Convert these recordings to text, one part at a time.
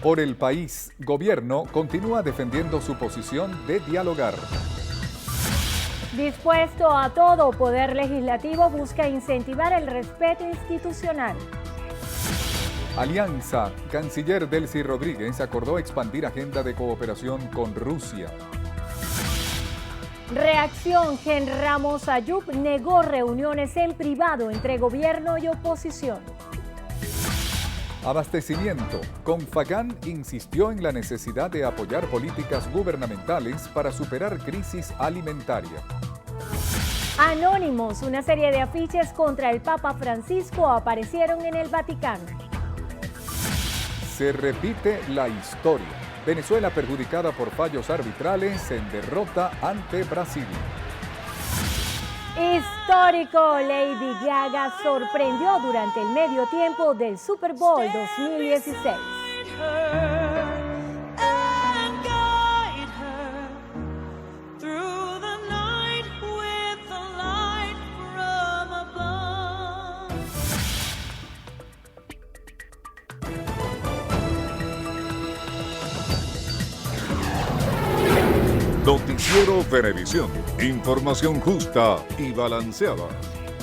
Por el país, gobierno continúa defendiendo su posición de dialogar. Dispuesto a todo, Poder Legislativo busca incentivar el respeto institucional. Alianza, canciller Delcy Rodríguez acordó expandir agenda de cooperación con Rusia. Reacción, Gen Ramos Ayub negó reuniones en privado entre gobierno y oposición. Abastecimiento, Confagán insistió en la necesidad de apoyar políticas gubernamentales para superar crisis alimentaria. Anónimos, una serie de afiches contra el Papa Francisco aparecieron en el Vaticano. Se repite la historia. Venezuela perjudicada por fallos arbitrales en derrota ante Brasil. Histórico, Lady Gaga sorprendió durante el medio tiempo del Super Bowl 2016. Noticiero Venevisión. Información justa y balanceada.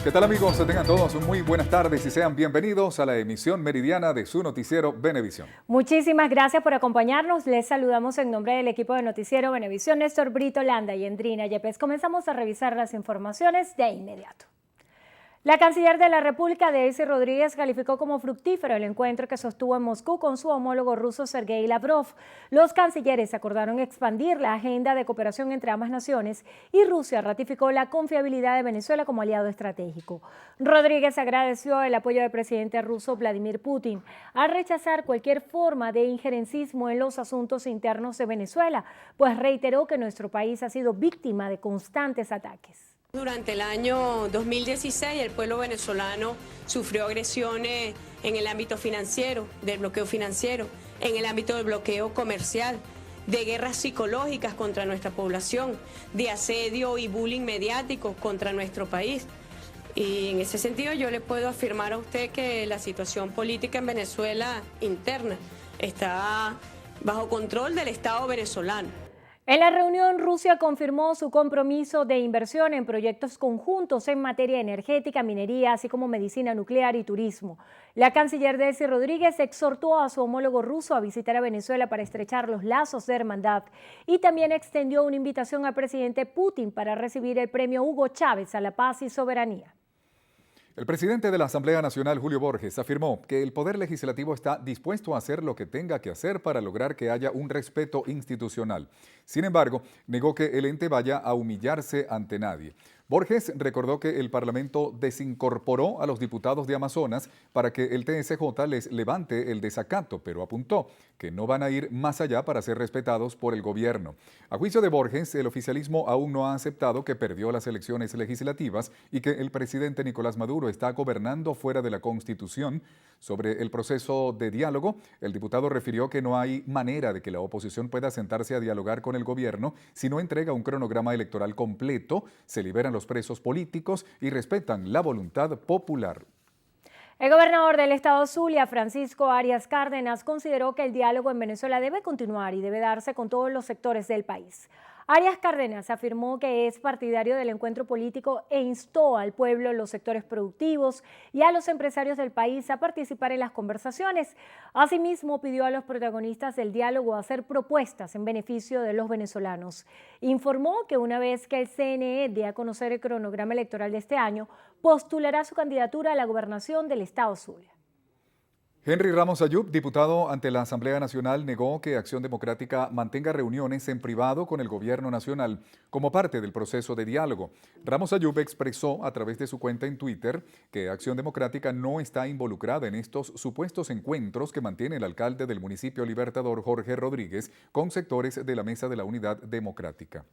¿Qué tal, amigos? Tengan todos muy buenas tardes y sean bienvenidos a la emisión meridiana de su noticiero Venevisión. Muchísimas gracias por acompañarnos. Les saludamos en nombre del equipo de Noticiero Venevisión, Néstor Brito, Landa y Endrina Yepes. Comenzamos a revisar las informaciones de inmediato. La canciller de la República, Delcy Rodríguez, calificó como fructífero el encuentro que sostuvo en Moscú con su homólogo ruso Sergei Lavrov. Los cancilleres acordaron expandir la agenda de cooperación entre ambas naciones y Rusia ratificó la confiabilidad de Venezuela como aliado estratégico. Rodríguez agradeció el apoyo del presidente ruso Vladimir Putin al rechazar cualquier forma de injerencismo en los asuntos internos de Venezuela, pues reiteró que nuestro país ha sido víctima de constantes ataques. Durante el año 2016 el pueblo venezolano sufrió agresiones en el ámbito financiero, del bloqueo financiero, en el ámbito del bloqueo comercial, de guerras psicológicas contra nuestra población, de asedio y bullying mediático contra nuestro país. Y en ese sentido yo le puedo afirmar a usted que la situación política en Venezuela interna está bajo control del Estado venezolano. En la reunión, Rusia confirmó su compromiso de inversión en proyectos conjuntos en materia energética, minería, así como medicina nuclear y turismo. La canciller Delcy Rodríguez exhortó a su homólogo ruso a visitar a Venezuela para estrechar los lazos de hermandad y también extendió una invitación al presidente Putin para recibir el premio Hugo Chávez a la paz y soberanía. El presidente de la Asamblea Nacional, Julio Borges, afirmó que el Poder Legislativo está dispuesto a hacer lo que tenga que hacer para lograr que haya un respeto institucional. Sin embargo, negó que el ente vaya a humillarse ante nadie. Borges recordó que el Parlamento desincorporó a los diputados de Amazonas para que el TSJ les levante el desacato, pero apuntó que no van a ir más allá para ser respetados por el gobierno. A juicio de Borges, el oficialismo aún no ha aceptado que perdió las elecciones legislativas y que el presidente Nicolás Maduro está gobernando fuera de la Constitución. Sobre el proceso de diálogo, el diputado refirió que no hay manera de que la oposición pueda sentarse a dialogar con el gobierno si no entrega un cronograma electoral completo, se liberan los presos políticos y respetan la voluntad popular. El gobernador del estado Zulia, Francisco Arias Cárdenas, consideró que el diálogo en Venezuela debe continuar y debe darse con todos los sectores del país. Arias Cárdenas afirmó que es partidario del encuentro político e instó al pueblo, los sectores productivos y a los empresarios del país a participar en las conversaciones. Asimismo, pidió a los protagonistas del diálogo a hacer propuestas en beneficio de los venezolanos. Informó que una vez que el CNE dé a conocer el cronograma electoral de este año, postulará su candidatura a la gobernación del estado Zulia. Henry Ramos Ayub, diputado ante la Asamblea Nacional, negó que Acción Democrática mantenga reuniones en privado con el gobierno nacional como parte del proceso de diálogo. Ramos Ayub expresó a través de su cuenta en Twitter que Acción Democrática no está involucrada en estos supuestos encuentros que mantiene el alcalde del municipio Libertador, Jorge Rodríguez, con sectores de la Mesa de la Unidad Democrática.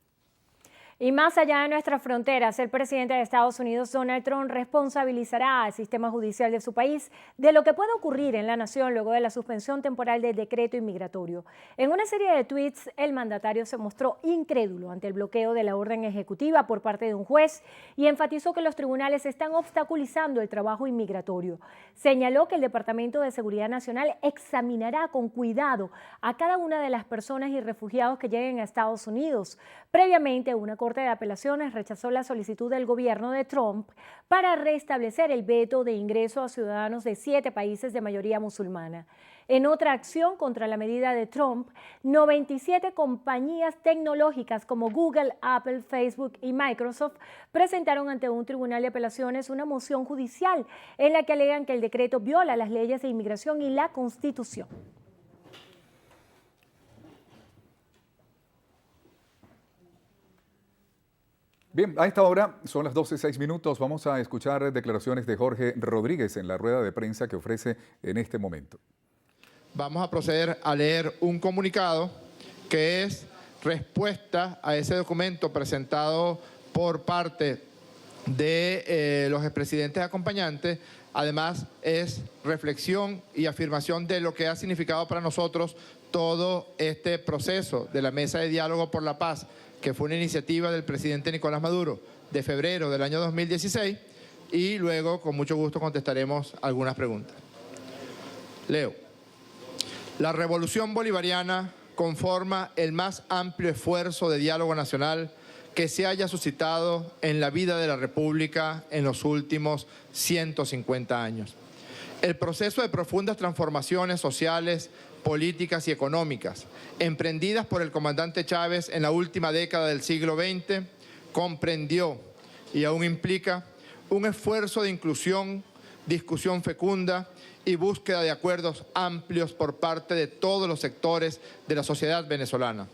Y más allá de nuestras fronteras, el presidente de Estados Unidos, Donald Trump, responsabilizará al sistema judicial de su país de lo que puede ocurrir en la nación luego de la suspensión temporal del decreto inmigratorio. En una serie de tweets, el mandatario se mostró incrédulo ante el bloqueo de la orden ejecutiva por parte de un juez y enfatizó que los tribunales están obstaculizando el trabajo inmigratorio. Señaló que el Departamento de Seguridad Nacional examinará con cuidado a cada una de las personas y refugiados que lleguen a Estados Unidos. Previamente, una Corte de Apelaciones rechazó la solicitud del gobierno de Trump para restablecer el veto de ingreso a ciudadanos de 7 países de mayoría musulmana. En otra acción contra la medida de Trump, 97 compañías tecnológicas como Google, Apple, Facebook y Microsoft presentaron ante un tribunal de apelaciones una moción judicial en la que alegan que el decreto viola las leyes de inmigración y la Constitución. Bien, a esta hora son las 12:06. Vamos a escuchar declaraciones de Jorge Rodríguez en la rueda de prensa que ofrece en este momento. Vamos a proceder a leer un comunicado que es respuesta a ese documento presentado por parte de los expresidentes acompañantes. Además, es reflexión y afirmación de lo que ha significado para nosotros todo este proceso de la Mesa de Diálogo por la Paz, que fue una iniciativa del presidente Nicolás Maduro de febrero del año 2016, y luego con mucho gusto contestaremos algunas preguntas. Leo. La revolución bolivariana conforma el más amplio esfuerzo de diálogo nacional que se haya suscitado en la vida de la República en los últimos 150 años. El proceso de profundas transformaciones sociales, políticas y económicas, emprendidas por el comandante Chávez en la última década del siglo XX, comprendió y aún implica un esfuerzo de inclusión, discusión fecunda y búsqueda de acuerdos amplios por parte de todos los sectores de la sociedad venezolana,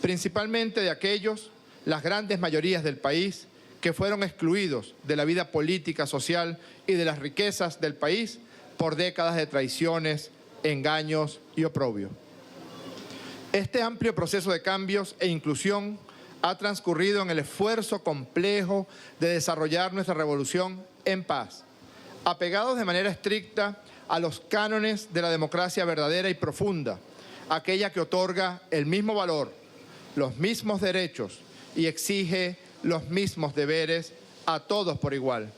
principalmente de aquellos, las grandes mayorías del país, que fueron excluidos de la vida política, social y de las riquezas del país por décadas de traiciones, engaños y oprobio. Este amplio proceso de cambios e inclusión ha transcurrido en el esfuerzo complejo de desarrollar nuestra revolución en paz, apegados de manera estricta a los cánones de la democracia verdadera y profunda, aquella que otorga el mismo valor, los mismos derechos y exige los mismos deberes a todos por igual,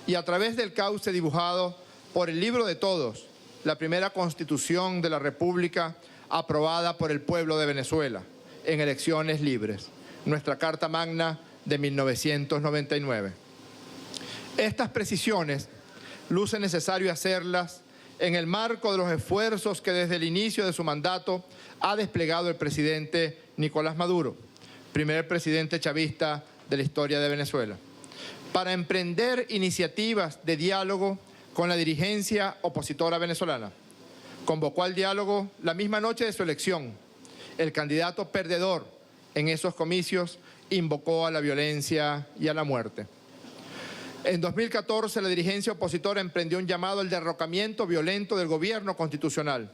y a través del cauce dibujado por el libro de todos, la primera Constitución de la República aprobada por el pueblo de Venezuela en elecciones libres, nuestra Carta Magna de 1999. Estas precisiones luce necesario hacerlas en el marco de los esfuerzos que desde el inicio de su mandato ha desplegado el presidente Nicolás Maduro, primer presidente chavista de la historia de Venezuela, para emprender iniciativas de diálogo con la dirigencia opositora venezolana. Convocó al diálogo la misma noche de su elección. El candidato perdedor en esos comicios invocó a la violencia y a la muerte. En 2014, la dirigencia opositora emprendió un llamado al derrocamiento violento del gobierno constitucional.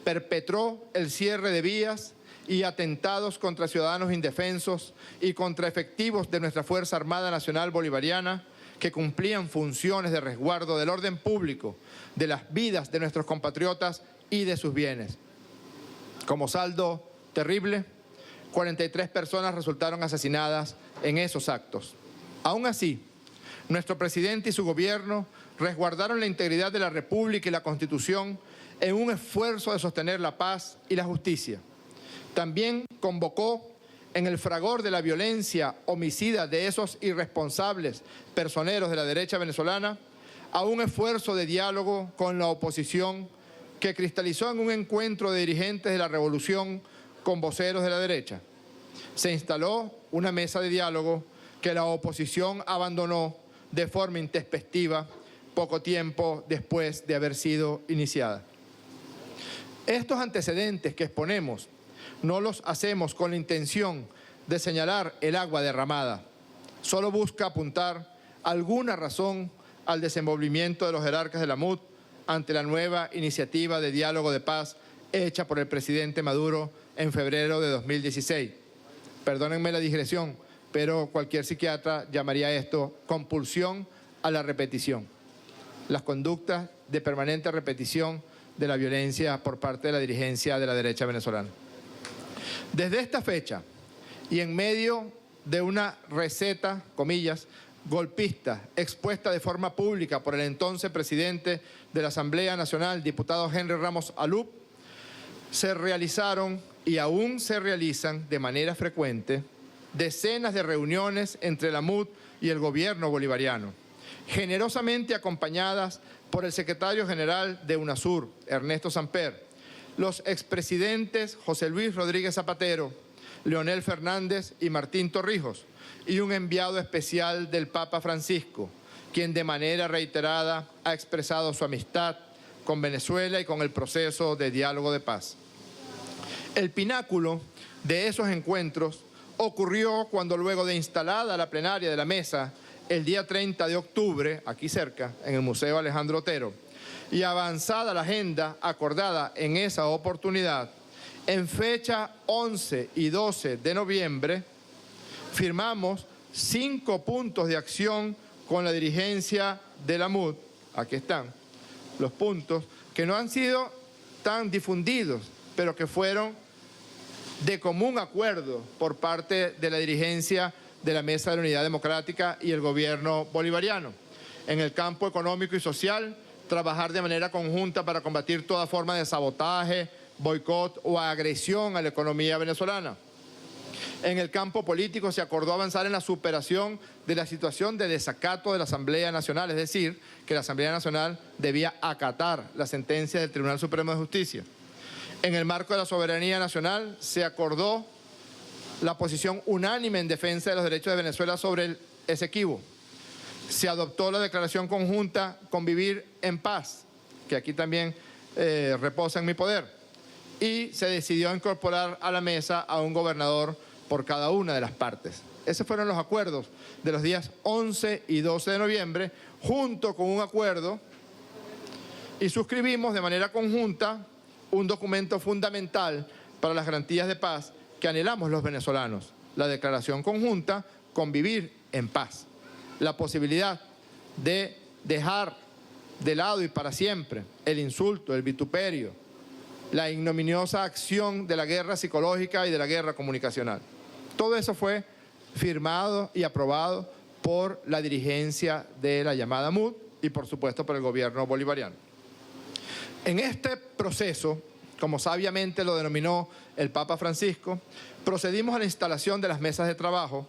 Perpetró el cierre de vías y atentados contra ciudadanos indefensos y contra efectivos de nuestra Fuerza Armada Nacional Bolivariana que cumplían funciones de resguardo del orden público, de las vidas de nuestros compatriotas y de sus bienes. Como saldo terrible, 43 personas resultaron asesinadas en esos actos. Aún así, nuestro presidente y su gobierno resguardaron la integridad de la República y la Constitución en un esfuerzo de sostener la paz y la justicia. También convocó en el fragor de la violencia homicida de esos irresponsables personeros de la derecha venezolana a un esfuerzo de diálogo con la oposición que cristalizó en un encuentro de dirigentes de la revolución con voceros de la derecha. Se instaló una mesa de diálogo que la oposición abandonó de forma intempestiva poco tiempo después de haber sido iniciada. Estos antecedentes que exponemos no los hacemos con la intención de señalar el agua derramada. Solo busca apuntar alguna razón al desenvolvimiento de los jerarcas de la MUD ante la nueva iniciativa de diálogo de paz hecha por el presidente Maduro en febrero de 2016. Perdónenme la digresión, pero cualquier psiquiatra llamaría esto compulsión a la repetición. Las conductas de permanente repetición de la violencia por parte de la dirigencia de la derecha venezolana. Desde esta fecha y en medio de una receta, comillas, golpista expuesta de forma pública por el entonces presidente de la Asamblea Nacional, diputado Henry Ramos Alup, se realizaron y aún se realizan de manera frecuente decenas de reuniones entre la MUD y el gobierno bolivariano, generosamente acompañadas por el secretario general de UNASUR, Ernesto Samper, los expresidentes José Luis Rodríguez Zapatero, Leonel Fernández y Martín Torrijos, y un enviado especial del Papa Francisco, quien de manera reiterada ha expresado su amistad con Venezuela y con el proceso de diálogo de paz. El pináculo de esos encuentros ocurrió cuando, luego de instalada la plenaria de la mesa el día 30 de octubre, aquí cerca, en el Museo Alejandro Otero, y avanzada la agenda acordada en esa oportunidad, en fecha 11 y 12 de noviembre, firmamos 5 puntos de acción con la dirigencia de la MUD. Aquí están los puntos que no han sido tan difundidos, pero que fueron de común acuerdo por parte de la dirigencia de la Mesa de la Unidad Democrática y el gobierno bolivariano. En el campo económico y social, trabajar de manera conjunta para combatir toda forma de sabotaje, boicot o agresión a la economía venezolana. En el campo político se acordó avanzar en la superación de la situación de desacato de la Asamblea Nacional, es decir, que la Asamblea Nacional debía acatar la sentencia del Tribunal Supremo de Justicia. En el marco de la soberanía nacional se acordó la posición unánime en defensa de los derechos de Venezuela sobre el Esequibo. Se adoptó la declaración conjunta Convivir en Paz, que aquí también reposa en mi poder, y se decidió incorporar a la mesa a un gobernador por cada una de las partes. Esos fueron los acuerdos de los días 11 y 12 de noviembre, junto con un acuerdo, y suscribimos de manera conjunta un documento fundamental para las garantías de paz que anhelamos los venezolanos, la declaración conjunta Convivir en Paz. La posibilidad de dejar de lado y para siempre el insulto, el vituperio, la ignominiosa acción de la guerra psicológica y de la guerra comunicacional. Todo eso fue firmado y aprobado por la dirigencia de la llamada MUD y, por supuesto, por el gobierno bolivariano. En este proceso, como sabiamente lo denominó el Papa Francisco, procedimos a la instalación de las mesas de trabajo,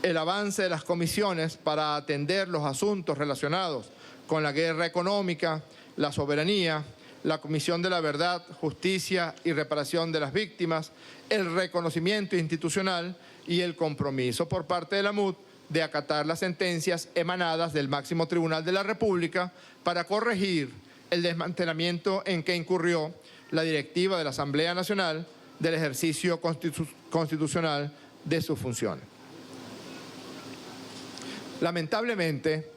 el avance de las comisiones para atender los asuntos relacionados con la guerra económica, la soberanía, la Comisión de la Verdad, Justicia y Reparación de las Víctimas, el reconocimiento institucional y el compromiso por parte de la MUD de acatar las sentencias emanadas del máximo tribunal de la República para corregir el desmantelamiento en que incurrió la directiva de la Asamblea Nacional del ejercicio constitucional de sus funciones. Lamentablemente,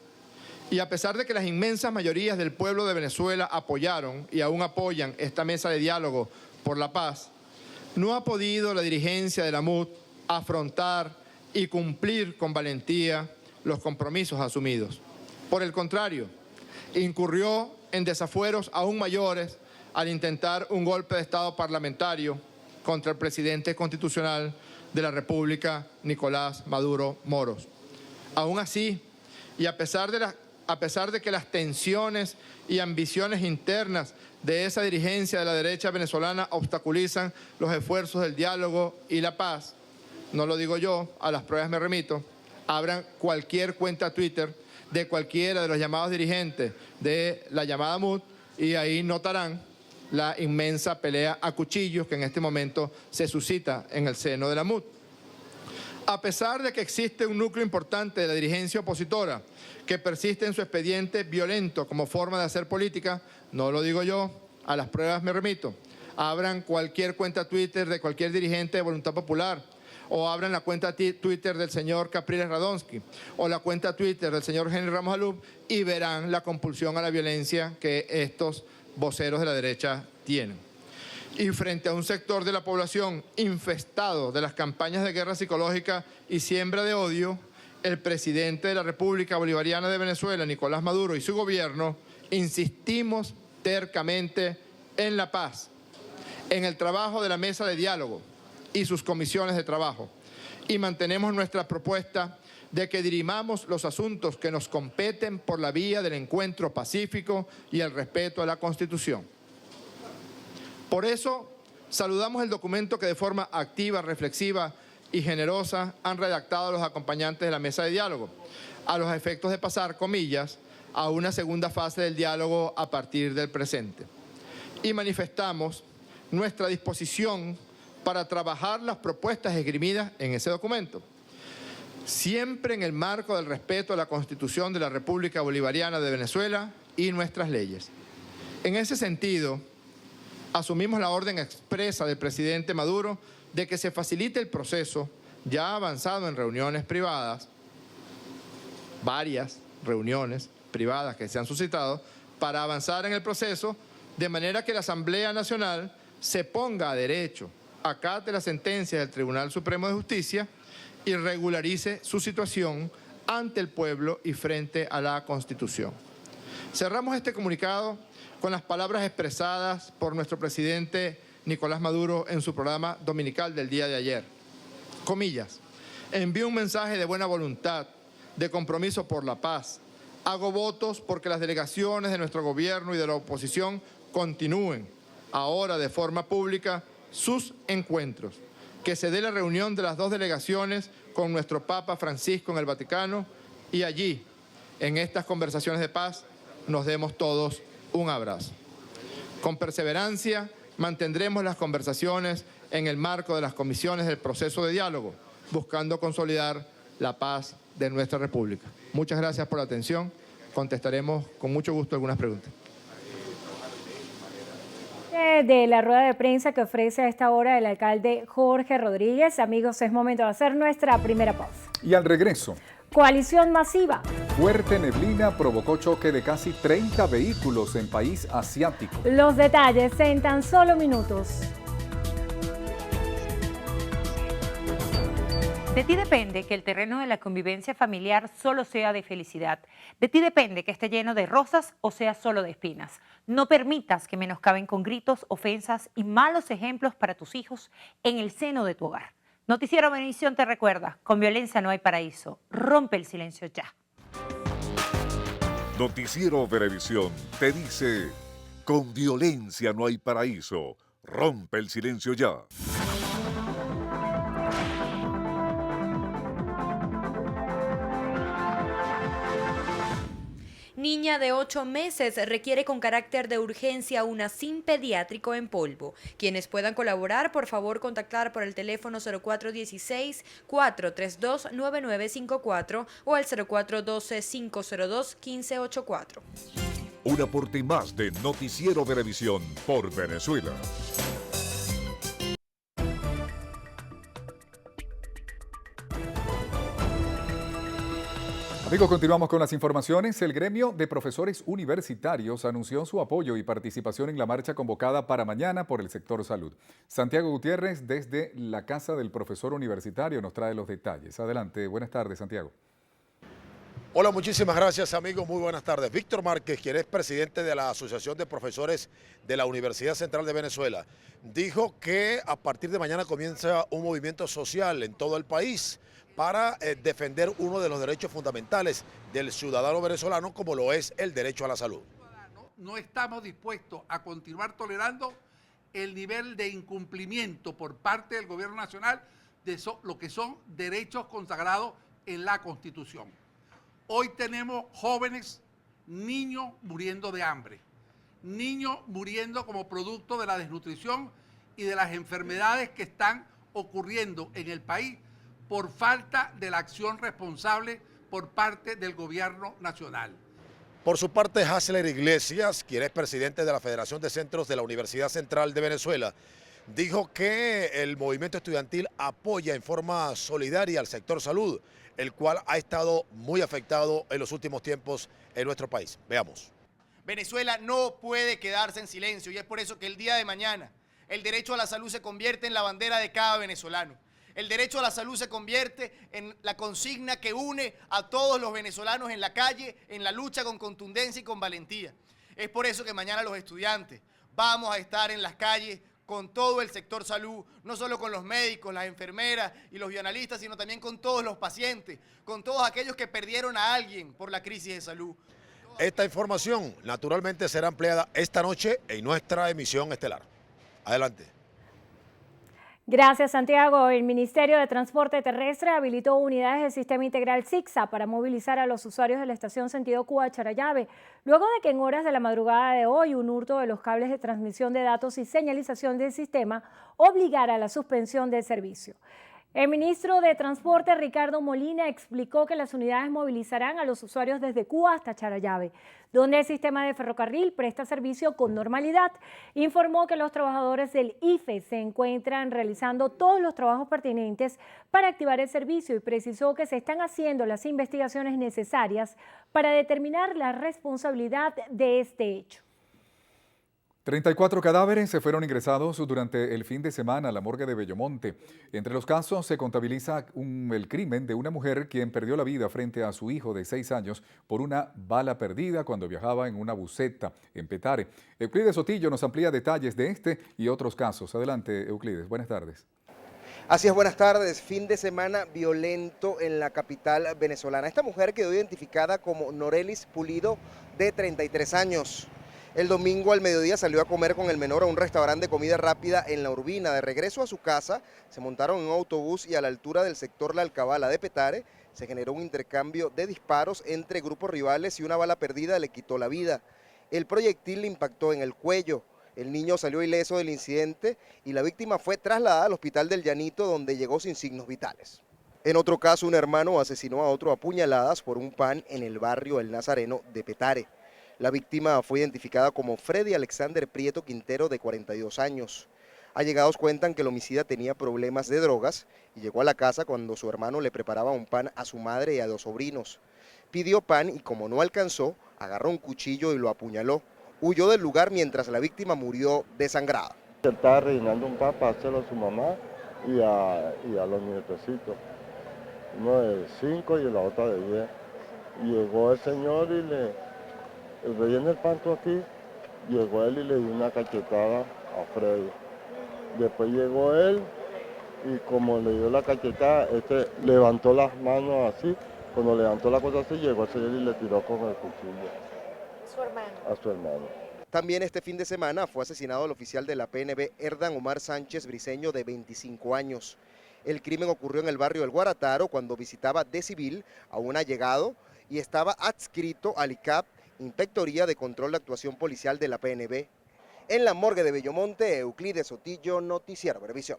y a pesar de que las inmensas mayorías del pueblo de Venezuela apoyaron y aún apoyan esta mesa de diálogo por la paz, no ha podido la dirigencia de la MUD afrontar y cumplir con valentía los compromisos asumidos. Por el contrario, incurrió en desafueros aún mayores al intentar un golpe de Estado parlamentario contra el presidente constitucional de la República, Nicolás Maduro Moros. Aún así, y a pesar de que las tensiones y ambiciones internas de esa dirigencia de la derecha venezolana obstaculizan los esfuerzos del diálogo y la paz, no lo digo yo, a las pruebas me remito, abran cualquier cuenta Twitter de cualquiera de los llamados dirigentes de la llamada MUD y ahí notarán la inmensa pelea a cuchillos que en este momento se suscita en el seno de la MUD. A pesar de que existe un núcleo importante de la dirigencia opositora que persiste en su expediente violento como forma de hacer política, no lo digo yo, a las pruebas me remito. Abran cualquier cuenta Twitter de cualquier dirigente de Voluntad Popular, o abran la cuenta Twitter del señor Capriles Radonsky, o la cuenta Twitter del señor Henry Ramos Alup, y verán la compulsión a la violencia que estos voceros de la derecha tienen. y frente a un sector de la población infestado de las campañas de guerra psicológica y siembra de odio, el presidente de la República Bolivariana de Venezuela, Nicolás Maduro, y su gobierno insistimos tercamente en la paz, en el trabajo de la mesa de diálogo y sus comisiones de trabajo, y mantenemos nuestra propuesta de que dirimamos los asuntos que nos competen por la vía del encuentro pacífico y el respeto a la Constitución. Por eso, saludamos el documento que de forma activa, reflexiva y generosa han redactado los acompañantes de la mesa de diálogo, a los efectos de pasar, comillas, a una segunda fase del diálogo a partir del presente. Y manifestamos nuestra disposición para trabajar las propuestas esgrimidas en ese documento, siempre en el marco del respeto a la Constitución de la República Bolivariana de Venezuela y nuestras leyes. En ese sentido, asumimos la orden expresa del presidente Maduro de que se facilite el proceso ya avanzado en reuniones privadas, varias reuniones privadas que se han suscitado, para avanzar en el proceso de manera que la Asamblea Nacional se ponga a derecho, acate la sentencia del Tribunal Supremo de Justicia y regularice su situación ante el pueblo y frente a la Constitución. Cerramos este comunicado con las palabras expresadas por nuestro presidente Nicolás Maduro en su programa dominical del día de ayer. Comillas, envío un mensaje de buena voluntad, de compromiso por la paz. Hago votos porque las delegaciones de nuestro gobierno y de la oposición continúen, ahora de forma pública, sus encuentros. Que se dé la reunión de las dos delegaciones con nuestro Papa Francisco en el Vaticano y allí, en estas conversaciones de paz, nos demos todos un abrazo. Con perseverancia mantendremos las conversaciones en el marco de las comisiones del proceso de diálogo, buscando consolidar la paz de nuestra República. Muchas gracias por la atención. Contestaremos con mucho gusto algunas preguntas. De la rueda de prensa que ofrece a esta hora el alcalde Jorge Rodríguez. Amigos, es momento de hacer nuestra primera pausa. Y al regreso, Coalición masiva. fuerte neblina provocó choque de casi 30 vehículos en país asiático. Los detalles en tan solo minutos. De ti depende que el terreno de la convivencia familiar solo sea de felicidad. De ti depende que esté lleno de rosas o sea solo de espinas. No permitas que menoscaben con gritos, ofensas y malos ejemplos para tus hijos en el seno de tu hogar. Noticiero Venevisión te recuerda, con violencia no hay paraíso. Rompe el silencio ya. Noticiero Venevisión te dice, con violencia no hay paraíso. Rompe el silencio ya. Niña de 8 meses requiere con carácter de urgencia una SIM pediátrico en polvo. Quienes puedan colaborar, por favor, contactar por el teléfono 0416-432-9954 o al 0412-502-1584. Un aporte más de Noticiero Venevisión por Venezuela. Amigos, continuamos con las informaciones. El gremio de profesores universitarios anunció su apoyo y participación en la marcha convocada para mañana por el sector salud. Santiago Gutiérrez, desde la Casa del Profesor Universitario, nos trae los detalles. Adelante, buenas tardes, Santiago. Hola, muchísimas gracias, amigos. Muy buenas tardes. Víctor Márquez, quien es presidente de la Asociación de Profesores de la Universidad Central de Venezuela, dijo que a partir de mañana comienza un movimiento social en todo el país para defender uno de los derechos fundamentales del ciudadano venezolano, como lo es el derecho a la salud. No estamos dispuestos a continuar tolerando el nivel de incumplimiento por parte del gobierno nacional de lo que son derechos consagrados en la Constitución. Hoy tenemos jóvenes, niños muriendo de hambre, niños muriendo como producto de la desnutrición y de las enfermedades que están ocurriendo en el país por falta de la acción responsable por parte del gobierno nacional. Por su parte, Hasler Iglesias, quien es presidente de la Federación de Centros de la Universidad Central de Venezuela, dijo que el movimiento estudiantil apoya en forma solidaria al sector salud, el cual ha estado muy afectado en los últimos tiempos en nuestro país. Veamos. Venezuela no puede quedarse en silencio y es por eso que el día de mañana el derecho a la salud se convierte en la bandera de cada venezolano. El derecho a la salud se convierte en la consigna que une a todos los venezolanos en la calle, en la lucha con contundencia y con valentía. Es por eso que mañana los estudiantes vamos a estar en las calles con todo el sector salud, no solo con los médicos, las enfermeras y los bioanalistas, sino también con todos los pacientes, con todos aquellos que perdieron a alguien por la crisis de salud. Esta información naturalmente será ampliada esta noche en nuestra emisión estelar. Adelante. Gracias, Santiago. El Ministerio de Transporte Terrestre habilitó unidades del Sistema Integral SIGSA para movilizar a los usuarios de la estación sentido Cuba-Charallave, luego de que en horas de la madrugada de hoy un hurto de los cables de transmisión de datos y señalización del sistema obligara a la suspensión del servicio. El ministro de Transporte, Ricardo Molina, explicó que las unidades movilizarán a los usuarios desde Cuba hasta Charallave, donde el sistema de ferrocarril presta servicio con normalidad. Informó que los trabajadores del IFE se encuentran realizando todos los trabajos pertinentes para activar el servicio y precisó que se están haciendo las investigaciones necesarias para determinar la responsabilidad de este hecho. 34 cadáveres se fueron ingresados durante el fin de semana a la morgue de Bellomonte. Entre los casos se contabiliza el crimen de una mujer quien perdió la vida frente a su hijo de 6 años por una bala perdida cuando viajaba en una buseta en Petare. Euclides Sotillo nos amplía detalles de este y otros casos. Adelante, Euclides. Buenas tardes. Así es, buenas tardes. Fin de semana violento en la capital venezolana. Esta mujer quedó identificada como Norelis Pulido, de 33 años. El domingo al mediodía salió a comer con el menor a un restaurante de comida rápida en La Urbina. De regreso a su casa, se montaron en un autobús y a la altura del sector La Alcabala de Petare se generó un intercambio de disparos entre grupos rivales y una bala perdida le quitó la vida. El proyectil le impactó en el cuello. El niño salió ileso del incidente y la víctima fue trasladada al hospital del Llanito, donde llegó sin signos vitales. En otro caso, un hermano asesinó a otro a puñaladas por un pan en el barrio El Nazareno de Petare. La víctima fue identificada como Freddy Alexander Prieto Quintero, de 42 años. Allegados cuentan que el homicida tenía problemas de drogas y llegó a la casa cuando su hermano le preparaba un pan a su madre y a 2 sobrinos. Pidió pan y como no alcanzó, agarró un cuchillo y lo apuñaló. Huyó del lugar mientras la víctima murió desangrada. Él estaba rellenando un pan para hacerlo a su mamá y a los nietecitos. Uno de 5 y la otra de 10. Llegó el señor y le rellena el pan tú aquí. Llegó él y le dio una cachetada a Freddy. Después llegó él y como le dio la cachetada, levantó las manos así. Cuando levantó la cosa así, llegó el señor y le tiró con el cuchillo. ¿Su hermano? A su hermano. También este fin de semana fue asesinado el oficial de la PNB, Erdan Omar Sánchez Briceño, de 25 años. El crimen ocurrió en el barrio El Guarataro cuando visitaba de civil a un allegado y estaba adscrito al ICAP, Inspectoría de Control de Actuación Policial de la PNB. En la morgue de Bellomonte, Euclides Sotillo, Noticiero Venevisión.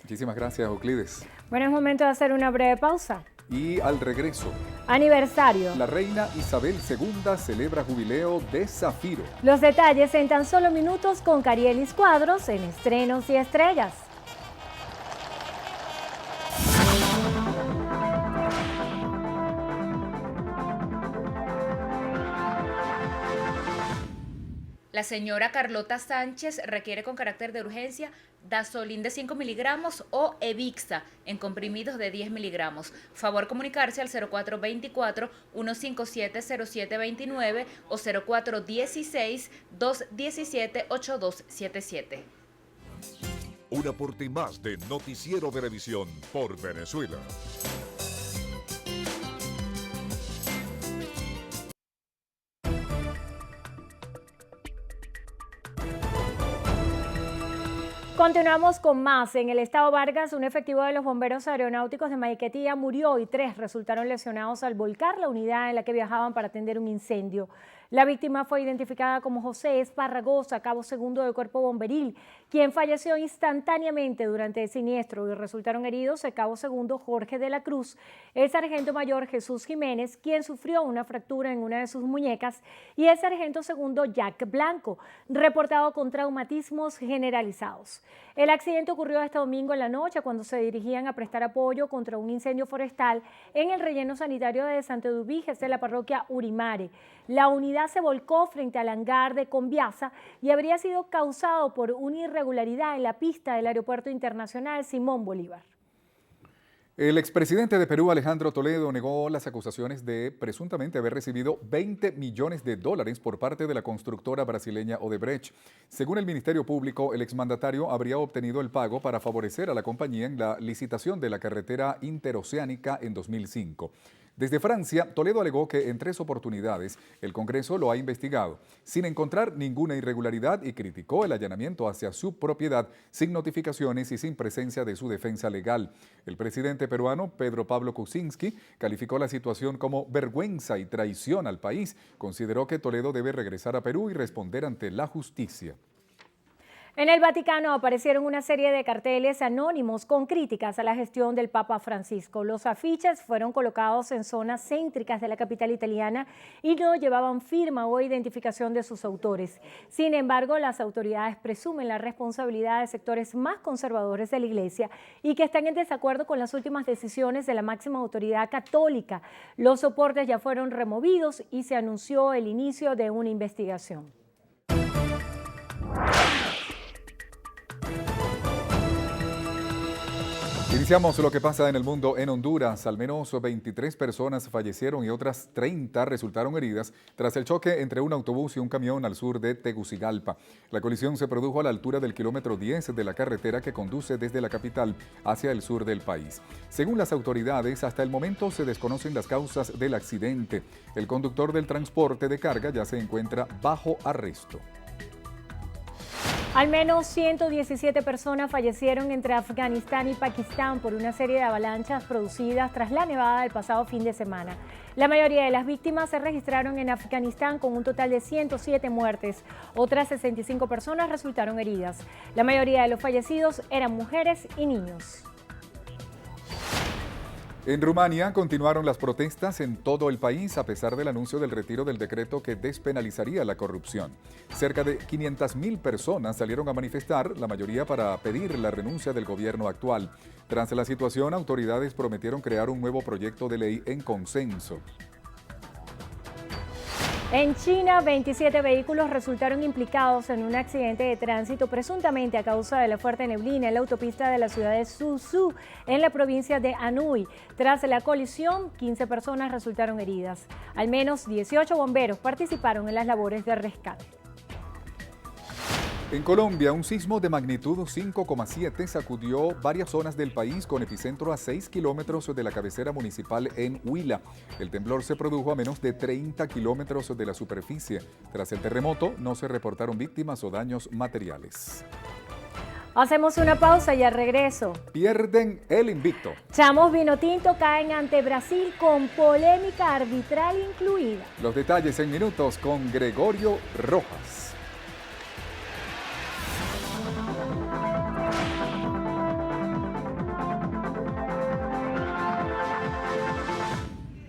Muchísimas gracias, Euclides. Bueno, es momento de hacer una breve pausa. Y al regreso, aniversario. La reina Isabel II celebra jubileo de Zafiro. Los detalles en tan solo minutos con Carielis Cuadros en Estrenos y Estrellas. La señora Carlota Sánchez requiere con carácter de urgencia Dasolin de 5 miligramos o Evixa en comprimidos de 10 miligramos. Favor comunicarse al 0424-157-0729 o 0416-217-8277. Un aporte más de Noticiero Venevisión por Venezuela. Continuamos con más. En el estado Vargas, un efectivo de los bomberos aeronáuticos de Maiquetía murió y 3 resultaron lesionados al volcar la unidad en la que viajaban para atender un incendio. La víctima fue identificada como José Esparragosa, cabo segundo del Cuerpo Bomberil, quien falleció instantáneamente durante el siniestro y resultaron heridos el cabo segundo Jorge de la Cruz, el sargento mayor Jesús Jiménez, quien sufrió una fractura en una de sus muñecas, y el sargento segundo Jack Blanco, reportado con traumatismos generalizados. El accidente ocurrió este domingo en la noche cuando se dirigían a prestar apoyo contra un incendio forestal en el relleno sanitario de Santo Eduviges de la parroquia Urimare. La unidad unidad se volcó frente al hangar de Conviasa y habría sido causado por una irregularidad en la pista del Aeropuerto Internacional Simón Bolívar. El expresidente de Perú, Alejandro Toledo, negó las acusaciones de presuntamente haber recibido $20 millones por parte de la constructora brasileña Odebrecht. Según el Ministerio Público, el exmandatario habría obtenido el pago para favorecer a la compañía en la licitación de la carretera interoceánica en 2005. Desde Francia, Toledo alegó que en 3 oportunidades el Congreso lo ha investigado, sin encontrar ninguna irregularidad, y criticó el allanamiento hacia su propiedad sin notificaciones y sin presencia de su defensa legal. El presidente peruano, Pedro Pablo Kuczynski, calificó la situación como vergüenza y traición al país. Consideró que Toledo debe regresar a Perú y responder ante la justicia. En el Vaticano aparecieron una serie de carteles anónimos con críticas a la gestión del Papa Francisco. Los afiches fueron colocados en zonas céntricas de la capital italiana y no llevaban firma o identificación de sus autores. Sin embargo, las autoridades presumen la responsabilidad de sectores más conservadores de la Iglesia y que están en desacuerdo con las últimas decisiones de la máxima autoridad católica. Los soportes ya fueron removidos y se anunció el inicio de una investigación. Iniciamos lo que pasa en el mundo en Honduras. Al menos 23 personas fallecieron y otras 30 resultaron heridas tras el choque entre un autobús y un camión al sur de Tegucigalpa. La colisión se produjo a la altura del kilómetro 10 de la carretera que conduce desde la capital hacia el sur del país. Según las autoridades, hasta el momento se desconocen las causas del accidente. El conductor del transporte de carga ya se encuentra bajo arresto. Al menos 117 personas fallecieron entre Afganistán y Pakistán por una serie de avalanchas producidas tras la nevada del pasado fin de semana. La mayoría de las víctimas se registraron en Afganistán con un total de 107 muertes. Otras 65 personas resultaron heridas. La mayoría de los fallecidos eran mujeres y niños. En Rumania continuaron las protestas en todo el país a pesar del anuncio del retiro del decreto que despenalizaría la corrupción. Cerca de 500.000 personas salieron a manifestar, la mayoría para pedir la renuncia del gobierno actual. Tras la situación, autoridades prometieron crear un nuevo proyecto de ley en consenso. En China, 27 vehículos resultaron implicados en un accidente de tránsito presuntamente a causa de la fuerte neblina en la autopista de la ciudad de Suzhou, en la provincia de Anhui. Tras la colisión, 15 personas resultaron heridas. Al menos 18 bomberos participaron en las labores de rescate. En Colombia, un sismo de magnitud 5,7 sacudió varias zonas del país con epicentro a 6 kilómetros de la cabecera municipal en Huila. El temblor se produjo a menos de 30 kilómetros de la superficie. Tras el terremoto, no se reportaron víctimas o daños materiales. Hacemos una pausa y al regreso. Pierden el invicto. Chamos Vinotinto caen ante Brasil con polémica arbitral incluida. Los detalles en minutos con Gregorio Rojas.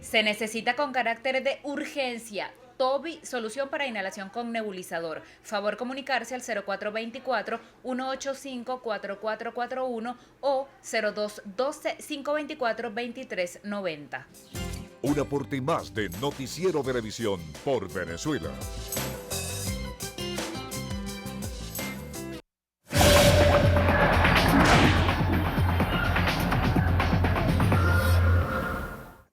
Se necesita con carácter de urgencia. Toby, solución para inhalación con nebulizador. Favor comunicarse al 0424-185-4441 o 0212-524-2390. Un aporte más de Noticiero Venevisión por Venezuela.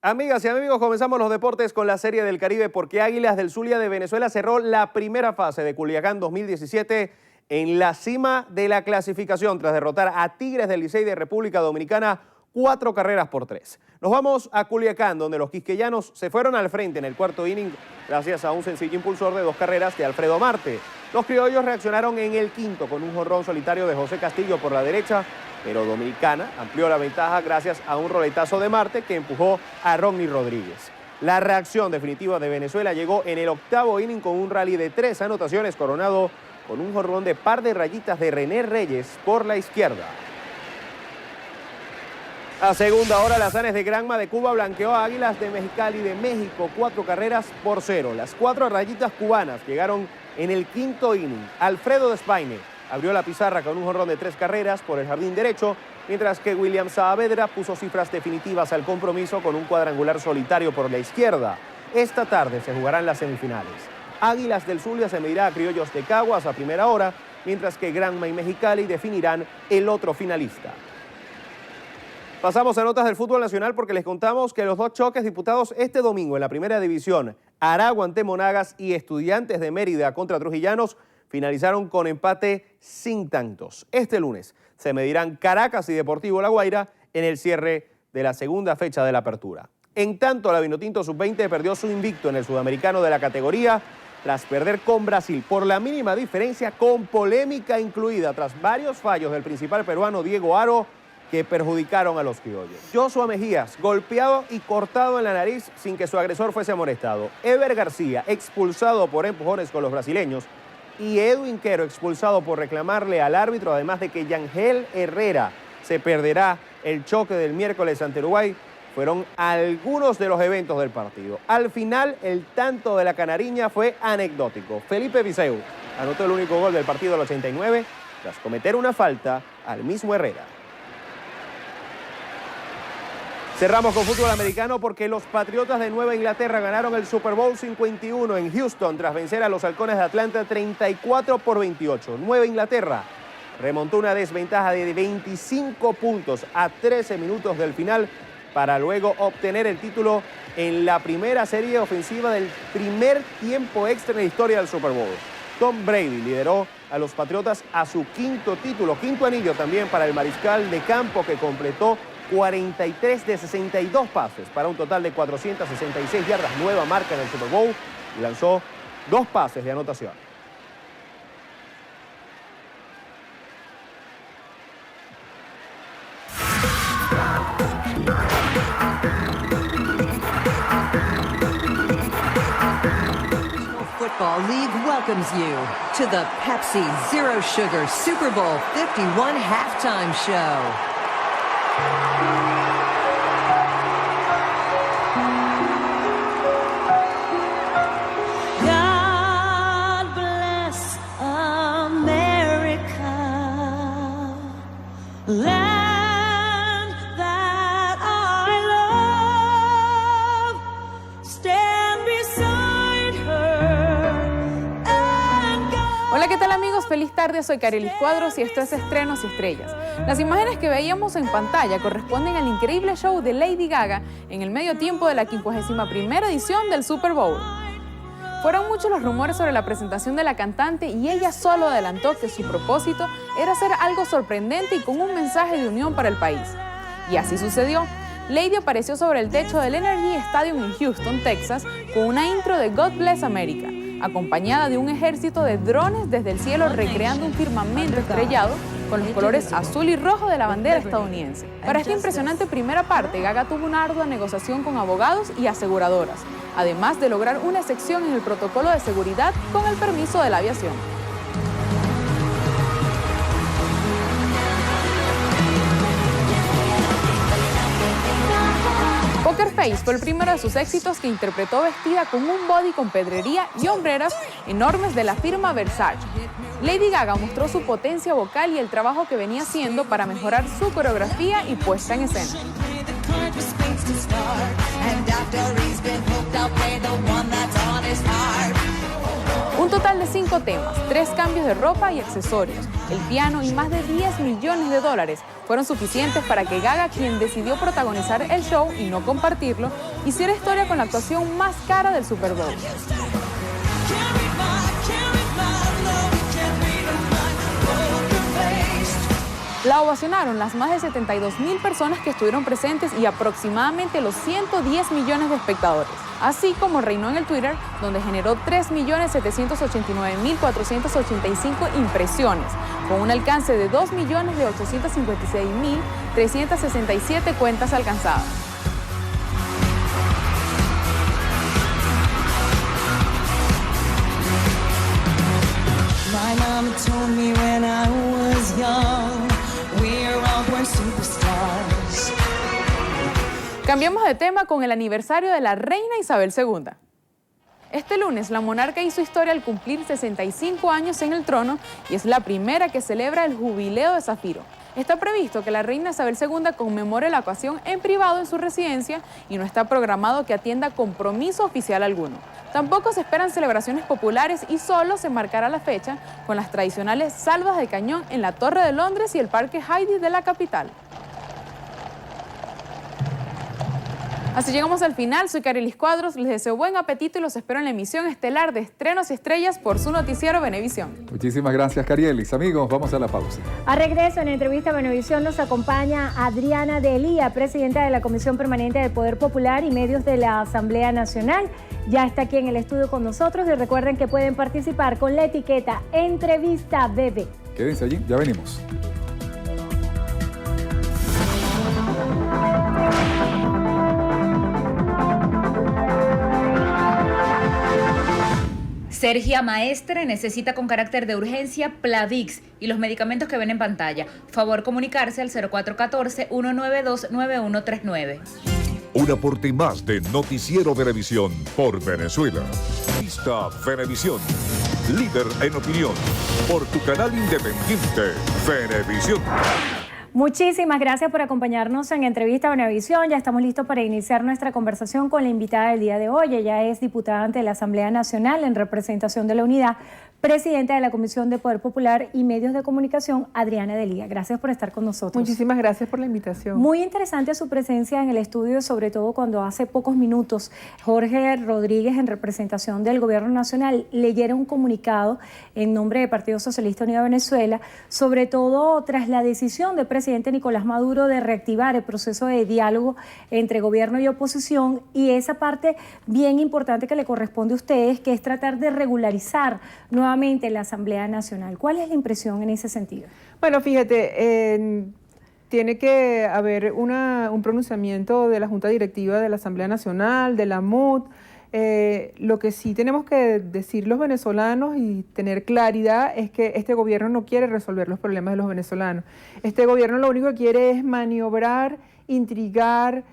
Amigas y amigos, comenzamos los deportes con la Serie del Caribe porque Águilas del Zulia de Venezuela cerró la primera fase de Culiacán 2017 en la cima de la clasificación tras derrotar a Tigres del Licey de República Dominicana 4-3. Nos vamos a Culiacán, donde los quisqueyanos se fueron al frente en el cuarto inning gracias a un sencillo impulsor de 2 carreras de Alfredo Marte. Los criollos reaccionaron en el quinto con un jonrón solitario de José Castillo por la derecha, pero Dominicana amplió la ventaja gracias a un roletazo de Marte que empujó a Rodney Rodríguez. La reacción definitiva de Venezuela llegó en el octavo inning con un rally de 3 anotaciones coronado con un jonrón de par de rayitas de René Reyes por la izquierda. A segunda hora, Lazanes de Granma de Cuba blanqueó a Águilas de Mexicali de México 4-0. Las 4 rayitas cubanas llegaron en el quinto inning. Alfredo Despaine abrió la pizarra con un jonrón de 3 carreras por el jardín derecho, mientras que William Saavedra puso cifras definitivas al compromiso con un cuadrangular solitario por la izquierda. Esta tarde se jugarán las semifinales. Águilas del Zulia se medirá a Criollos de Caguas a primera hora, mientras que Granma y Mexicali definirán el otro finalista. Pasamos a notas del fútbol nacional porque les contamos que los dos choques disputados este domingo en la primera división, Aragua ante Monagas y Estudiantes de Mérida contra Trujillanos, finalizaron con empate sin tantos. Este lunes se medirán Caracas y Deportivo La Guaira en el cierre de la segunda fecha de la apertura. En tanto, la Vinotinto Sub-20 perdió su invicto en el sudamericano de la categoría tras perder con Brasil por la mínima diferencia, con polémica incluida tras varios fallos del principal peruano Diego Aro que perjudicaron a los criollos. Joshua Mejías, golpeado y cortado en la nariz sin que su agresor fuese amonestado. Ever García, expulsado por empujones con los brasileños. Y Edwin Quero, expulsado por reclamarle al árbitro, además de que Yangel Herrera se perderá el choque del miércoles ante Uruguay, fueron algunos de los eventos del partido. Al final, el tanto de la canariña fue anecdótico. Felipe Viseu anotó el único gol del partido al 89, tras cometer una falta al mismo Herrera. Cerramos con fútbol americano porque los Patriotas de Nueva Inglaterra ganaron el Super Bowl 51 en Houston tras vencer a los Halcones de Atlanta 34-28. Nueva Inglaterra remontó una desventaja de 25 puntos a 13 minutos del final para luego obtener el título en la primera serie ofensiva del primer tiempo extra en la historia del Super Bowl. Tom Brady lideró a los Patriotas a su quinto título, quinto anillo también para el mariscal de campo, que completó 43 de 62 pases para un total de 466 yardas, nueva marca en el Super Bowl, y lanzó 2 pases de anotación. Football League welcomes you to the Pepsi Zero Sugar Super Bowl 51 halftime show. God bless America, land that I love, stand beside her and go. Hola, ¿qué tal amigos? Feliz tarde, soy Carelis Cuadros y esto es Estrenos y Estrellas. Las imágenes que veíamos en pantalla corresponden al increíble show de Lady Gaga en el medio tiempo de la 51ª edición del Super Bowl. Fueron muchos los rumores sobre la presentación de la cantante y ella solo adelantó que su propósito era hacer algo sorprendente y con un mensaje de unión para el país. Y así sucedió. Lady apareció sobre el techo del Energy Stadium en Houston, Texas, con una intro de God Bless America, acompañada de un ejército de drones desde el cielo recreando un firmamento estrellado con los colores azul y rojo de la bandera estadounidense. Para esta impresionante primera parte, Gaga tuvo una ardua negociación con abogados y aseguradoras, además de lograr una excepción en el protocolo de seguridad con el permiso de la aviación. Poker Face fue el primero de sus éxitos, que interpretó vestida con un body con pedrería y hombreras enormes de la firma Versace. Lady Gaga mostró su potencia vocal y el trabajo que venía haciendo para mejorar su coreografía y puesta en escena. Un total de 5 temas, 3 cambios de ropa y accesorios, el piano y más de $10 millones fueron suficientes para que Gaga, quien decidió protagonizar el show y no compartirlo, hiciera historia con la actuación más cara del Super Bowl. La ovacionaron las más de 72.000 personas que estuvieron presentes y aproximadamente los 110 millones de espectadores. Así como reinó en el Twitter, donde generó 3.789.485 impresiones, con un alcance de 2.856.367 cuentas alcanzadas. My mama told me when I was young, we're all born superstars. Cambiamos de tema con el aniversario de la reina Isabel II. Este lunes, la monarca hizo historia al cumplir 65 años en el trono y es la primera que celebra el jubileo de Zafiro. Está previsto que la reina Isabel II conmemore la ocasión en privado en su residencia y no está programado que atienda compromiso oficial alguno. Tampoco se esperan celebraciones populares y solo se marcará la fecha con las tradicionales salvas de cañón en la Torre de Londres y el Parque Heidi de la capital. Así llegamos al final. Soy Carelis Cuadros, les deseo buen apetito y los espero en la emisión estelar de Estrenos y Estrellas por su noticiero Venevisión. Muchísimas gracias, Carielis. Amigos, vamos a la pausa. A regreso en entrevista a Venevisión nos acompaña Adriana Delía, presidenta de la Comisión Permanente de Poder Popular y Medios de la Asamblea Nacional. Ya está aquí en el estudio con nosotros y recuerden que pueden participar con la etiqueta Entrevista BB. Quédense allí, ya venimos. Sergia Maestre necesita con carácter de urgencia Plavix y los medicamentos que ven en pantalla. Favor comunicarse al 0414-192-9139. Un aporte más de Noticiero Venevisión por Venezuela. Vista Venevisión, líder en opinión, por tu canal independiente, Venevisión. Muchísimas gracias por acompañarnos en Entrevista Venevisión. Ya estamos listos para iniciar nuestra conversación con la invitada del día de hoy. Ella es diputada ante la Asamblea Nacional en representación de la Unidad, presidenta de la Comisión de Poder Popular y Medios de Comunicación, Adriana Delía. Gracias por estar con nosotros. Muchísimas gracias por la invitación. Muy interesante su presencia en el estudio, sobre todo cuando hace pocos minutos Jorge Rodríguez, en representación del Gobierno Nacional, leyera un comunicado en nombre del Partido Socialista Unido de Venezuela, sobre todo tras la decisión del presidente Nicolás Maduro de reactivar el proceso de diálogo entre gobierno y oposición, y esa parte bien importante que le corresponde a ustedes, que es tratar de regularizar nuevamente la Asamblea Nacional. ¿Cuál es la impresión en ese sentido? Bueno, fíjate, tiene que haber un pronunciamiento de la Junta Directiva de la Asamblea Nacional, de la MUD. Lo que sí tenemos que decir los venezolanos y tener claridad es que este gobierno no quiere resolver los problemas de los venezolanos. Este gobierno lo único que quiere es maniobrar, intrigar,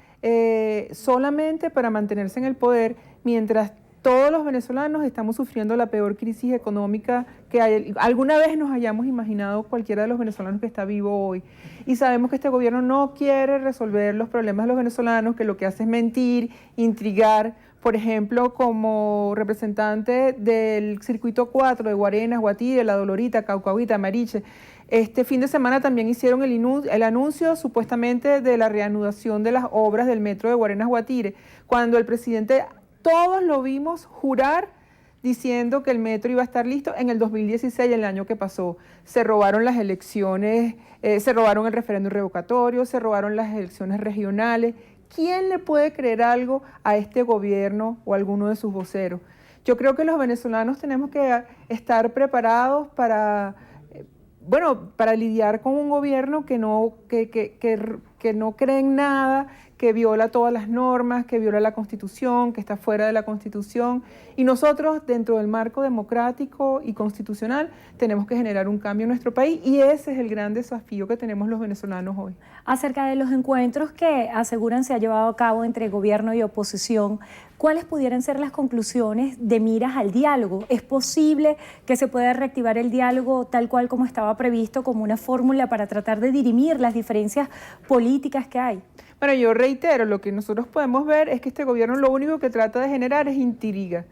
solamente para mantenerse en el poder, mientras todos los venezolanos estamos sufriendo la peor crisis económica que alguna vez nos hayamos imaginado cualquiera de los venezolanos que está vivo hoy. Y sabemos que este gobierno no quiere resolver los problemas de los venezolanos, que lo que hace es mentir, intrigar. Por ejemplo, como representante del Circuito 4 de Guarenas, Guatire, La Dolorita, Caucahuita, Mariche, este fin de semana también hicieron el anuncio supuestamente de la reanudación de las obras del metro de Guarenas, Guatire, cuando el presidente, todos lo vimos jurar diciendo que el metro iba a estar listo en el 2016, el año que pasó. Se robaron las elecciones, se robaron el referéndum revocatorio, se robaron las elecciones regionales. ¿Quién le puede creer algo a este gobierno o a alguno de sus voceros? Yo creo que los venezolanos tenemos que estar preparados para lidiar con un gobierno que no cree en nada, que viola todas las normas, que viola la Constitución, que está fuera de la Constitución. Y nosotros, dentro del marco democrático y constitucional, tenemos que generar un cambio en nuestro país, y ese es el gran desafío que tenemos los venezolanos hoy. Acerca de los encuentros que aseguran se ha llevado a cabo entre gobierno y oposición, ¿cuáles pudieran ser las conclusiones de miras al diálogo? ¿Es posible que se pueda reactivar el diálogo tal cual como estaba previsto, como una fórmula para tratar de dirimir las diferencias políticas que hay? Bueno, yo reitero, lo que nosotros podemos ver es que este gobierno lo único que trata de generar es intriga.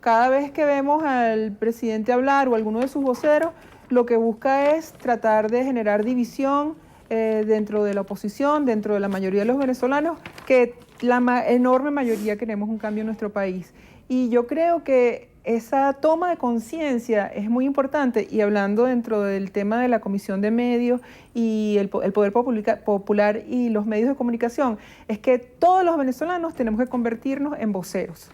Cada vez que vemos al presidente hablar o alguno de sus voceros, lo que busca es tratar de generar división dentro de la oposición, dentro de la mayoría de los venezolanos, que la enorme mayoría queremos un cambio en nuestro país. Y yo creo que esa toma de conciencia es muy importante, y hablando dentro del tema de la Comisión de Medios y el Poder Popular y los medios de comunicación, es que todos los venezolanos tenemos que convertirnos en voceros.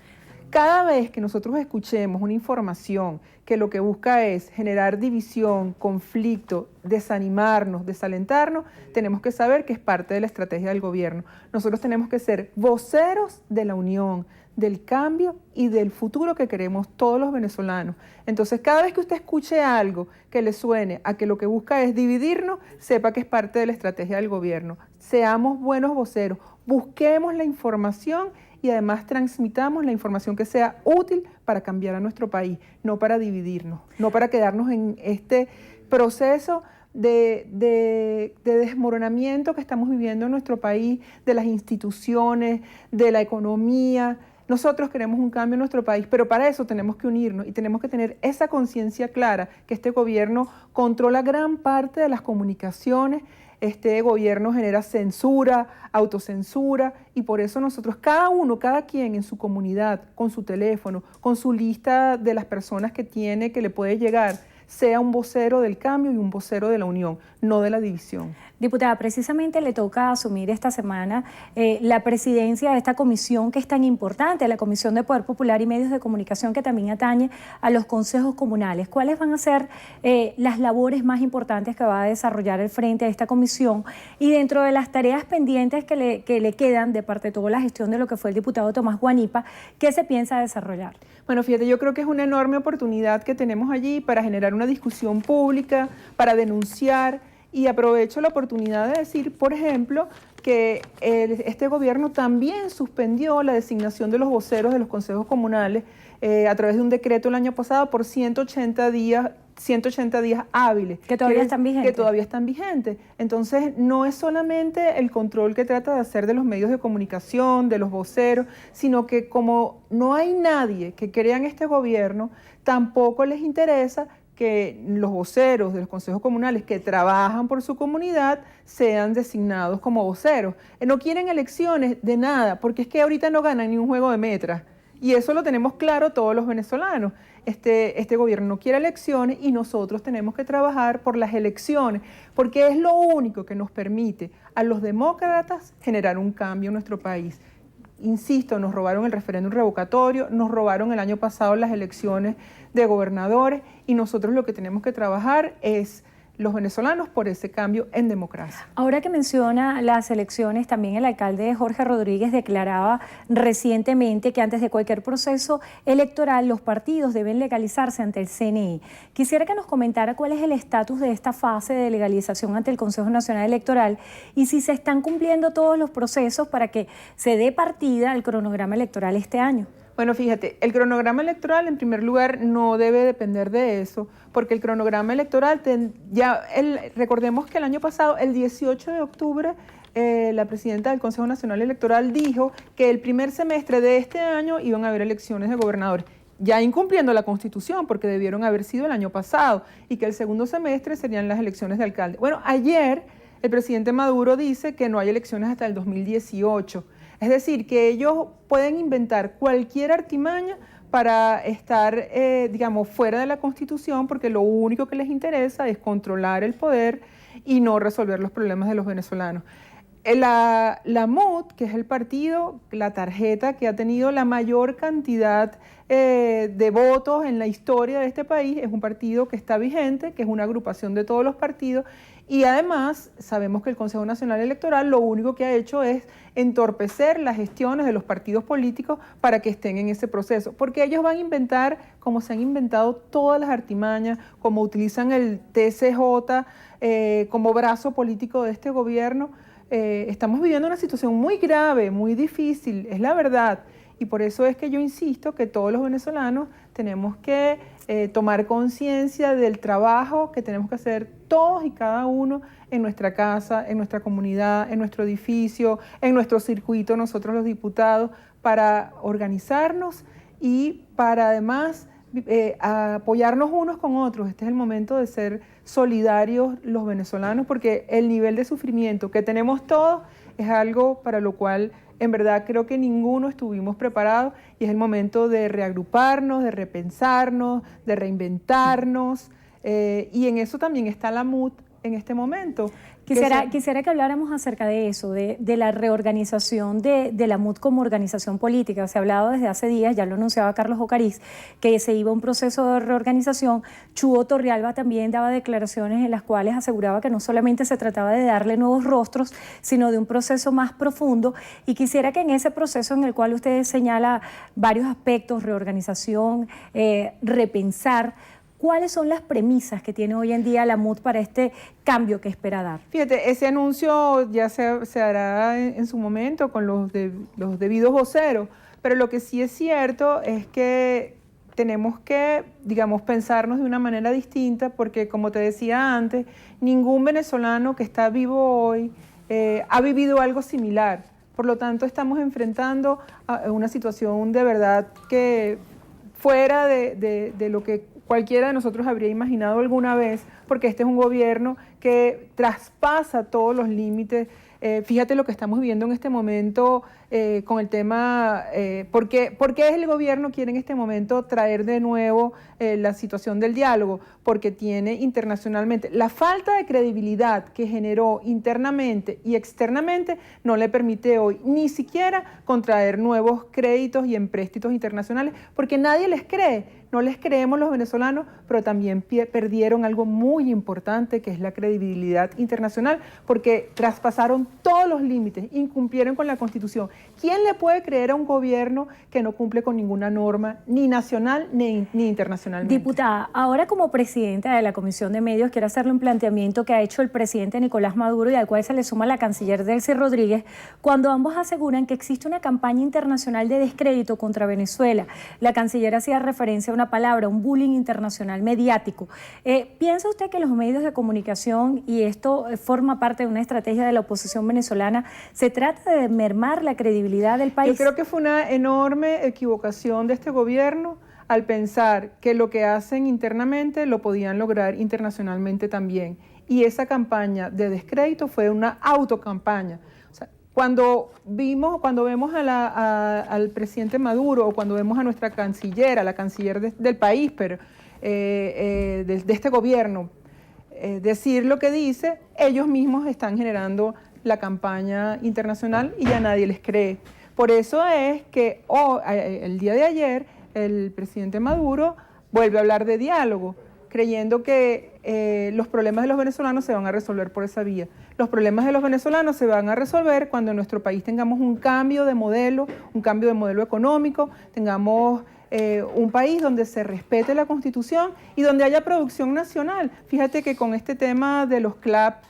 Cada vez que nosotros escuchemos una información que lo que busca es generar división, conflicto, desanimarnos, desalentarnos, tenemos que saber que es parte de la estrategia del gobierno. Nosotros tenemos que ser voceros de la unión, del cambio y del futuro que queremos todos los venezolanos. Entonces, cada vez que usted escuche algo que le suene a que lo que busca es dividirnos, sepa que es parte de la estrategia del gobierno. Seamos buenos voceros, busquemos la información y además transmitamos la información que sea útil para cambiar a nuestro país, no para dividirnos, no para quedarnos en este proceso de desmoronamiento que estamos viviendo en nuestro país, de las instituciones, de la economía. Nosotros queremos un cambio en nuestro país, pero para eso tenemos que unirnos y tenemos que tener esa conciencia clara que este gobierno controla gran parte de las comunicaciones, este gobierno genera censura, autocensura, y por eso nosotros, cada quien en su comunidad, con su teléfono, con su lista de las personas que tiene, que le puede llegar, sea un vocero del cambio y un vocero de la unión, no de la división. Diputada, precisamente le toca asumir esta semana la presidencia de esta comisión que es tan importante, la Comisión de Poder Popular y Medios de Comunicación, que también atañe a los consejos comunales. ¿Cuáles van a ser las labores más importantes que va a desarrollar el frente a esta comisión? Y dentro de las tareas pendientes que le quedan de parte de toda la gestión de lo que fue el diputado Tomás Guanipa, ¿qué se piensa desarrollar? Bueno, fíjate, yo creo que es una enorme oportunidad que tenemos allí para generar una discusión pública, para denunciar, y aprovecho la oportunidad de decir, por ejemplo, que este gobierno también suspendió la designación de los voceros de los consejos comunales a través de un decreto el año pasado por 180 días hábiles. Que todavía están vigentes. Que todavía están vigentes. Entonces, no es solamente el control que trata de hacer de los medios de comunicación, de los voceros, sino que como no hay nadie que crea en este gobierno, tampoco les interesa que los voceros de los consejos comunales que trabajan por su comunidad sean designados como voceros. No quieren elecciones de nada, porque es que ahorita no ganan ni un juego de metras. Y eso lo tenemos claro todos los venezolanos. Este gobierno no quiere elecciones y nosotros tenemos que trabajar por las elecciones, porque es lo único que nos permite a los demócratas generar un cambio en nuestro país. Insisto, nos robaron el referéndum revocatorio, nos robaron el año pasado las elecciones de gobernadores y nosotros lo que tenemos que trabajar es los venezolanos por ese cambio en democracia. Ahora que menciona las elecciones, también el alcalde Jorge Rodríguez declaraba recientemente que antes de cualquier proceso electoral los partidos deben legalizarse ante el CNE. Quisiera que nos comentara cuál es el estatus de esta fase de legalización ante el Consejo Nacional Electoral y si se están cumpliendo todos los procesos para que se dé partida al cronograma electoral este año. Bueno, fíjate, el cronograma electoral en primer lugar no debe depender de eso, porque el cronograma electoral, recordemos que el año pasado, el 18 de octubre, la presidenta del Consejo Nacional Electoral dijo que el primer semestre de este año iban a haber elecciones de gobernadores, ya incumpliendo la Constitución, porque debieron haber sido el año pasado, y que el segundo semestre serían las elecciones de alcalde. Bueno, ayer el presidente Maduro dice que no hay elecciones hasta el 2018. Es decir, que ellos pueden inventar cualquier artimaña para estar, fuera de la Constitución, porque lo único que les interesa es controlar el poder y no resolver los problemas de los venezolanos. La MUD, que es el partido, la tarjeta que ha tenido la mayor cantidad de votos en la historia de este país, es un partido que está vigente, que es una agrupación de todos los partidos, y además sabemos que el Consejo Nacional Electoral lo único que ha hecho es entorpecer las gestiones de los partidos políticos para que estén en ese proceso, porque ellos van a inventar, como se han inventado todas las artimañas, como utilizan el TCJ como brazo político de este gobierno. Estamos viviendo una situación muy grave, muy difícil, es la verdad, y por eso es que yo insisto que todos los venezolanos tenemos que tomar conciencia del trabajo que tenemos que hacer todos y cada uno en nuestra casa, en nuestra comunidad, en nuestro edificio, en nuestro circuito, nosotros los diputados, para organizarnos y para además apoyarnos unos con otros. Este es el momento de ser solidarios los venezolanos, porque el nivel de sufrimiento que tenemos todos es algo para lo cual en verdad creo que ninguno estuvimos preparados, y es el momento de reagruparnos, de repensarnos, de reinventarnos, y en eso también está la MUD en este momento. Quisiera que habláramos acerca de eso, de la reorganización de la MUD como organización política. Se ha hablado desde hace días, ya lo anunciaba Carlos Ocariz, que se iba a un proceso de reorganización. Chuo Torrealba también daba declaraciones en las cuales aseguraba que no solamente se trataba de darle nuevos rostros, sino de un proceso más profundo. Y quisiera que en ese proceso en el cual usted señala varios aspectos, reorganización, repensar, ¿cuáles son las premisas que tiene hoy en día la MUD para este cambio que espera dar? Fíjate, ese anuncio ya se hará en su momento con los debidos voceros, pero lo que sí es cierto es que tenemos que, pensarnos de una manera distinta, porque como te decía antes, ningún venezolano que está vivo hoy ha vivido algo similar. Por lo tanto, estamos enfrentando a una situación de verdad que fuera de lo que cualquiera de nosotros habría imaginado alguna vez, porque este es un gobierno que traspasa todos los límites. Fíjate lo que estamos viviendo en este momento con el tema, ¿por qué el gobierno quiere en este momento traer de nuevo la situación del diálogo? Porque tiene internacionalmente la falta de credibilidad que generó internamente y externamente no le permite hoy ni siquiera contraer nuevos créditos y empréstitos internacionales, porque nadie les cree. No les creemos los venezolanos, pero también perdieron algo muy importante, que es la credibilidad internacional, porque traspasaron todos los límites, incumplieron con la Constitución. ¿Quién le puede creer a un gobierno que no cumple con ninguna norma, ni nacional ni internacionalmente? Diputada, ahora como presidenta de la Comisión de Medios, quiero hacerle un planteamiento que ha hecho el presidente Nicolás Maduro y al cual se le suma la canciller Delcy Rodríguez, cuando ambos aseguran que existe una campaña internacional de descrédito contra Venezuela. La canciller hacía referencia a una palabra, un bullying internacional mediático. ¿Piensa usted que los medios de comunicación, y esto forma parte de una estrategia de la oposición venezolana, se trata de mermar la credibilidad del país? Yo creo que fue una enorme equivocación de este gobierno al pensar que lo que hacen internamente lo podían lograr internacionalmente también. Y esa campaña de descrédito fue una autocampaña. Cuando vemos al presidente Maduro, o cuando vemos a nuestra canciller, a la canciller del país, pero de este gobierno, decir lo que dice, ellos mismos están generando la campaña internacional y ya nadie les cree. Por eso es que el día de ayer el presidente Maduro vuelve a hablar de diálogo, creyendo que los problemas de los venezolanos se van a resolver por esa vía. Los problemas de los venezolanos se van a resolver cuando en nuestro país tengamos un cambio de modelo económico, tengamos un país donde se respete la Constitución y donde haya producción nacional. Fíjate que con este tema de los CLAP,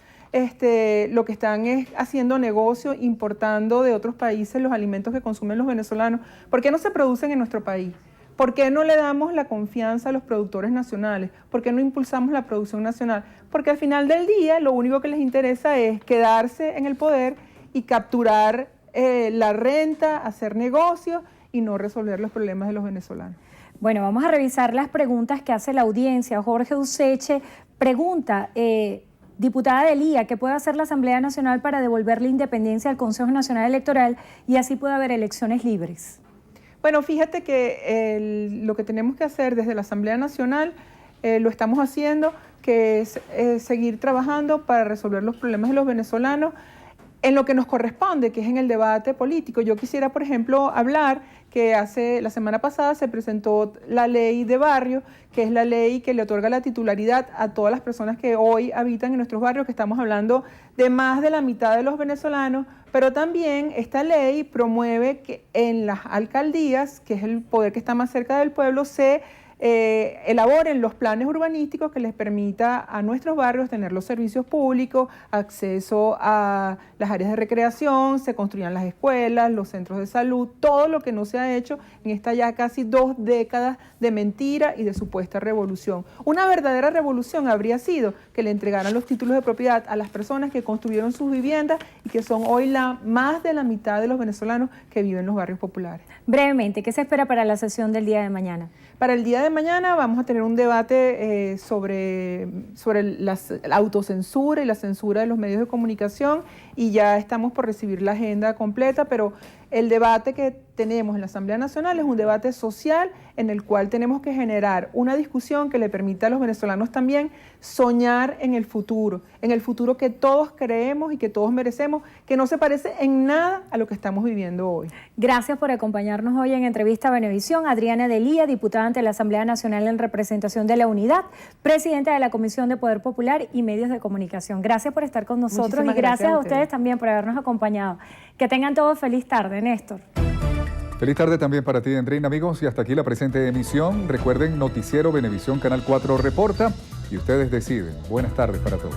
lo que están es haciendo negocio, importando de otros países los alimentos que consumen los venezolanos. ¿Por qué no se producen en nuestro país? ¿Por qué no le damos la confianza a los productores nacionales? ¿Por qué no impulsamos la producción nacional? Porque al final del día lo único que les interesa es quedarse en el poder y capturar la renta, hacer negocios y no resolver los problemas de los venezolanos. Bueno, vamos a revisar las preguntas que hace la audiencia. Jorge Useche pregunta, diputada Delía, ¿qué puede hacer la Asamblea Nacional para devolver la independencia al Consejo Nacional Electoral y así pueda haber elecciones libres? Bueno, fíjate que lo que tenemos que hacer desde la Asamblea Nacional lo estamos haciendo, que es seguir trabajando para resolver los problemas de los venezolanos en lo que nos corresponde, que es en el debate político. Yo quisiera, por ejemplo, hablar que la semana pasada se presentó la ley de barrio, que es la ley que le otorga la titularidad a todas las personas que hoy habitan en nuestros barrios, que estamos hablando de más de la mitad de los venezolanos, pero también esta ley promueve que en las alcaldías, que es el poder que está más cerca del pueblo, se elaboren los planes urbanísticos que les permita a nuestros barrios tener los servicios públicos, acceso a las áreas de recreación, se construyan las escuelas, los centros de salud, todo lo que no se ha hecho en esta ya casi 2 décadas de mentira y de supuesta revolución. Una verdadera revolución habría sido que le entregaran los títulos de propiedad a las personas que construyeron sus viviendas y que son hoy más de la mitad de los venezolanos que viven en los barrios populares. Brevemente, ¿qué se espera para la sesión del día de mañana? Para el día de mañana vamos a tener un debate sobre la autocensura y la censura de los medios de comunicación y ya estamos por recibir la agenda completa, pero el debate que tenemos en la Asamblea Nacional es un debate social en el cual tenemos que generar una discusión que le permita a los venezolanos también soñar en el futuro que todos creemos y que todos merecemos, que no se parece en nada a lo que estamos viviendo hoy. Gracias por acompañarnos hoy en Entrevista a Venevisión. Adriana Delía, diputada ante la Asamblea Nacional en representación de la Unidad, presidenta de la Comisión de Poder Popular y Medios de Comunicación. Gracias por estar con nosotros. Muchísimas gracias a ustedes también por habernos acompañado. Que tengan todos feliz tarde, Néstor. Feliz tarde también para ti, Andrina, amigos. Y hasta aquí la presente emisión. Recuerden, Noticiero Venevisión Canal 4 reporta y ustedes deciden. Buenas tardes para todos.